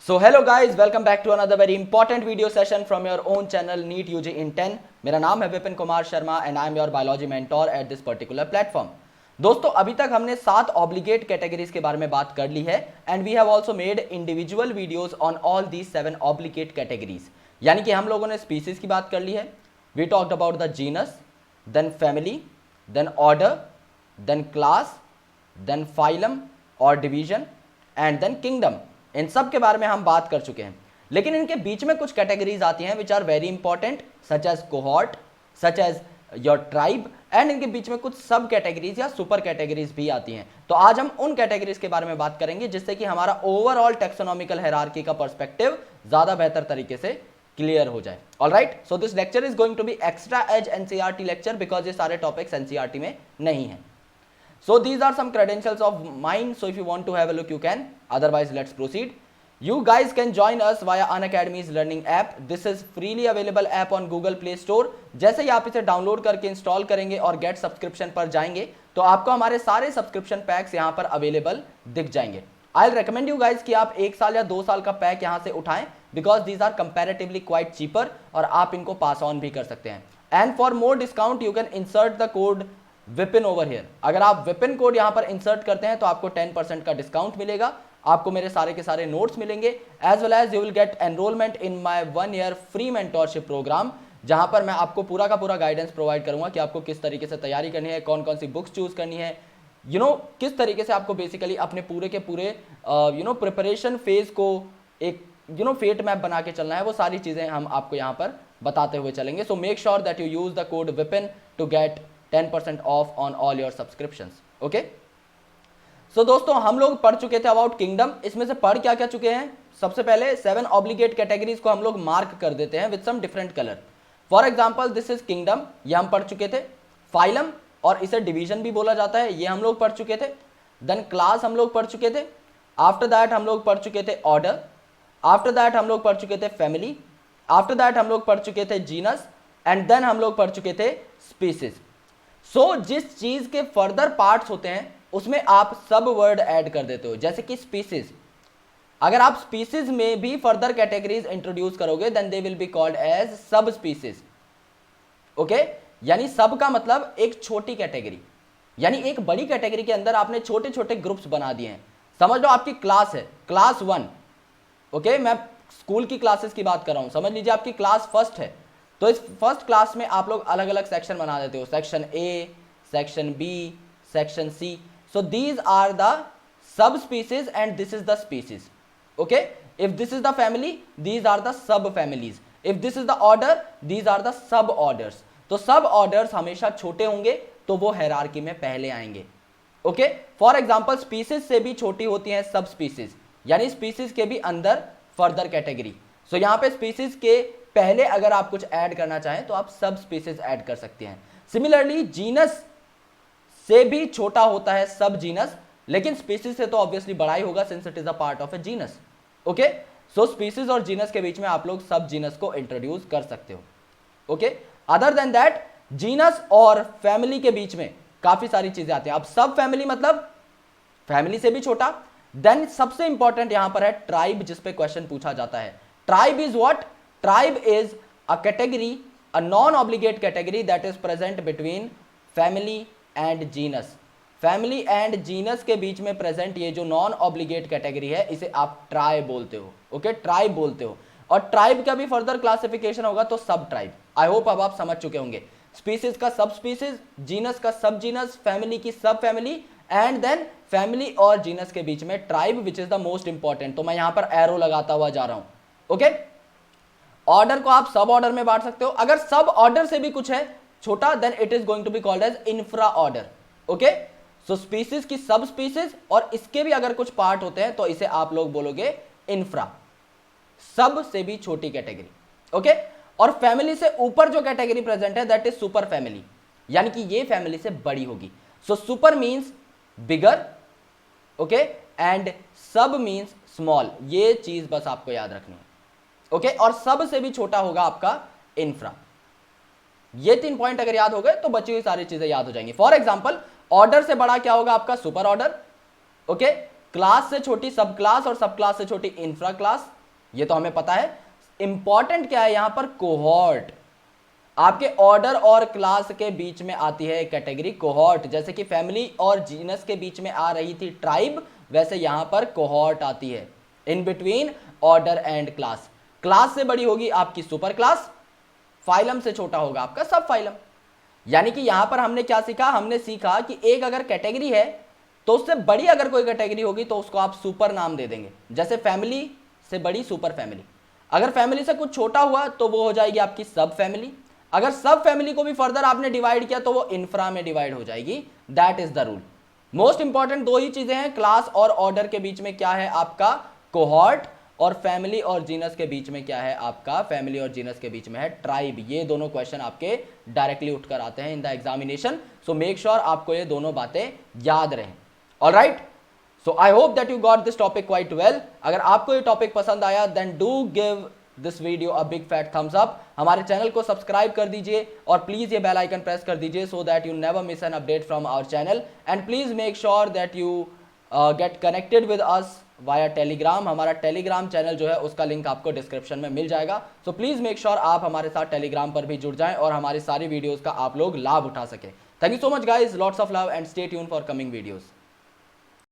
So hello guys, welcome back to another very important video session from your own channel NEET UG in 10। मेरा नाम है Vipin Kumar Sharma and I am your biology mentor at this particular platform. दोस्तों अभी तक हमने 7 obligate categories के बारे में बात कर ली है and we have also made individual videos on all these 7 obligate categories. यानी कि हम लोगों ने स्पीसीज की बात कर ली है, we talked about the genus, then family, then order, then class, then phylum और डिवीजन एंड देन किंगडम। इन सब के बारे में हम बात कर चुके हैं, लेकिन इनके बीच में कुछ कैटेगरीज आती हैं which are very important, such as cohort, such as your tribe, and इनके बीच में कुछ सब कैटेगरीज या सुपर कैटेगरीज भी आती हैं। तो आज हम उन कैटेगरीज के बारे में बात करेंगे जिससे कि हमारा ओवरऑल टेक्सोनॉमिकल हायरार्की का पर्सपेक्टिव ज्यादा बेहतर तरीके से क्लियर हो जाए। Alright, so this lecture is going to be extra as NCERT lecture because ये सारे टॉपिक्स एनसीईआरटी में नहीं है। So these are some credentials of mine, so if you want to have a look you can, otherwise let's proceed. You guys can join us via Unacademy's learning app. This is freely available app on Google Play Store. जैसे ही आप इसे download करके install करेंगे और get subscription पर जाएंगे तो आपको हमारे सारे सब्सक्रिप्शन पैक्स यहाँ पर अवेलेबल दिख जाएंगे। I will recommend you guys कि आप 1 साल या 2 साल का पैक यहाँ से उठाएं because these are comparatively quite cheaper और आप इनको पास ऑन भी कर सकते हैं। And for more discount you can insert the code Vipin over here. अगर आप विपिन कोड यहां पर इंसर्ट करते हैं तो आपको 10% का डिस्काउंट मिलेगा, आपको मेरे सारे के सारे नोट्स मिलेंगे as well as you will get enrollment in my 1 year free mentorship program, जहां पर मैं आपको पूरा का पूरा गाइडेंस प्रोवाइड करूंगा कि आपको किस तरीके से तैयारी करनी है, कौन कौन सी बुक्स चूज करनी है, किस तरीके से आपको बेसिकली अपने पूरे के पूरे प्रिपरेशन फेज को एक फेट मैप बना के चलना है। वो सारी चीजें हम आपको यहाँ पर बताते हुए चलेंगे। So make sure that you use the code Vipin to get 10% off on all your subscriptions. Okay, so दोस्तों हम लोग पढ़ चुके थे अबाउट किंगडम। इसमें से पढ़ क्या क्या चुके हैं? सबसे पहले 7 ऑब्लिगेट कैटेगरीज को हम लोग मार्क कर देते हैं with some different colour. For example this is kingdom, ये हम पढ़ चुके थे। फाइलम और इसे डिवीजन भी बोला जाता है, ये हम लोग पढ़ चुके थे। देन क्लास हम लोग पढ़ चुके थे। आफ्टर दैट हम लोग पढ़ चुके थे ऑर्डर। आफ्टर दैट हम लोग पढ़ चुके थे फैमिली। आफ्टर दैट हम लोग पढ़ चुके थे जीनस एंड देन हम लोग पढ़ चुके थे स्पीसीज। सो जिस चीज के फर्दर पार्ट्स होते हैं उसमें आप सब वर्ड ऐड कर देते हो, जैसे कि स्पीसीज। अगर आप स्पीसीज में भी फर्दर कैटेगरीज इंट्रोड्यूस करोगे then they will be called as subspecies. Okay, यानी सब का मतलब एक छोटी कैटेगरी, यानी एक बड़ी कैटेगरी के अंदर आपने छोटे छोटे ग्रुप्स बना दिए हैं। समझ लो आपकी क्लास है, क्लास 1। ओके, मैं स्कूल की क्लासेस की बात कर रहा हूं। समझ लीजिए आपकी क्लास फर्स्ट है, तो इस फर्स्ट क्लास में आप लोग अलग अलग सेक्शन बना देते हो, section A, section B, section C. So these are the subspecies and this is the species. Okay, if this is the family these are the subfamilies, if this is the order these are the suborders. तो सब orders हमेशा छोटे होंगे तो वो hierarchy में पहले आएंगे। ओके, फॉर एग्जाम्पल स्पीसीज से भी छोटी होती है सब स्पीसीज, यानी स्पीसीज के भी अंदर फर्दर कैटेगरी। सो यहां पे स्पीसीज के पहले अगर आप कुछ ऐड करना चाहें तो आप सब स्पीसीज ऐड कर सकते हैं। सिमिलरली जीनस से भी छोटा होता है सब जीनस, लेकिन स्पीसीज से तो ऑब्वियसली बड़ा ही होगा since it is a part of A genus. Okay, so species और जीनस के बीच में आप लोग सब जीनस को इंट्रोड्यूस कर सकते हो। Okay, other than that genus और फैमिली के बीच में काफी सारी चीजें आती हैं। अब सब फैमिली मतलब फैमिली से भी छोटा। देन सबसे इंपॉर्टेंट यहां पर है ट्राइब, जिस पे क्वेश्चन पूछा जाता है। Tribe is what? Tribe is a category, a non-obligate category that is present between family and genus. Family and genus के बीच में present ये जो non-obligate category है इसे आप tribe बोलते हो। ओके, tribe बोलते हो। और tribe का भी further classification होगा तो सब tribe। I hope अब आप समझ चुके होंगे। Species का सब species, genus का सब genus, family की सब family, and then family और genus के बीच में tribe which is the most important। तो मैं यहाँ पर arrow लगाता हुआ जा रहा हूँ। ओके, ऑर्डर को आप सब ऑर्डर में बांट सकते हो। अगर सब ऑर्डर से भी कुछ है छोटा then it is going to be called as infraorder. Okay, so species की सब स्पीसीज और इसके भी अगर कुछ पार्ट होते हैं तो इसे आप लोग बोलोगे इंफ्रा, सब से भी छोटी कैटेगरी। ओके, और फैमिली से ऊपर जो कैटेगरी प्रेजेंट है दैट इज सुपर फैमिली, यानी कि ये फैमिली से बड़ी होगी। So super means bigger, okay, and सब मींस स्मॉल। ये चीज बस आपको याद रखनी है। ओके, और सब से भी छोटा होगा आपका इंफ्रा। ये 3 पॉइंट अगर याद हो गए तो बची हुई सारी चीजें याद हो जाएंगी। फॉर एग्जांपल ऑर्डर से बड़ा क्या होगा आपका? Super order. ओके, क्लास से छोटी सब क्लास और सब क्लास से छोटी इंफ्रा क्लास, ये तो हमें पता है। इंपॉर्टेंट क्या है यहां पर, कोहॉर्ट। आपके ऑर्डर और क्लास के बीच में आती है कैटेगरी कोहॉर्ट, जैसे कि फैमिली और जीनस के बीच में आ रही थी ट्राइब, वैसे यहां पर कोहॉर्ट आती है in between order and class. Class से बड़ी होगी आपकी सुपर क्लास, फाइलम से छोटा होगा आपका सब फाइलम। यानी कि यहां पर हमने क्या सीखा, हमने सीखा कि एक अगर कैटेगरी है तो उससे बड़ी अगर कोई कैटेगरी होगी तो उसको आप सुपर नाम दे देंगे, जैसे फैमिली से बड़ी सुपर फैमिली। अगर फैमिली से कुछ छोटा हुआ तो वो हो जाएगी आपकी सब फैमिली। अगर सब फैमिली को भी फर्दर आपने डिवाइड किया तो वो इंफ्रा में डिवाइड हो जाएगी। That is the rule. Most important दो ही चीजें हैं, क्लास और ऑर्डर के बीच में क्या है आपका कोहॉर्ट, और फैमिली और जीनस के बीच में क्या है आपका, फैमिली और जीनस के बीच में है ट्राइब। ये दोनों क्वेश्चन आपके डायरेक्टली उठकर आते हैं in the examination, so make sure आपको ये दोनों बातें याद रहें। Alright, so I hope that you got this topic quite well. अगर आपको ये टॉपिक पसंद आया then do give this video a big fat thumbs up. हमारे चैनल को सब्सक्राइब कर दीजिए और प्लीज ये बेल आइकन प्रेस कर दीजिए so that you never miss an update from our channel. And please make sure that you get connected with us via Telegram. हमारा Telegram channel जो है उसका लिंक आपको डिस्क्रिप्शन में मिल जाएगा। सो प्लीज मेक श्योर आप हमारे साथ टेलीग्राम पर भी जुड़ जाएं और हमारी सारी वीडियोस का आप लोग लाभ उठा सकें। Thank you so much guys, lots of love and stay tune for coming videos.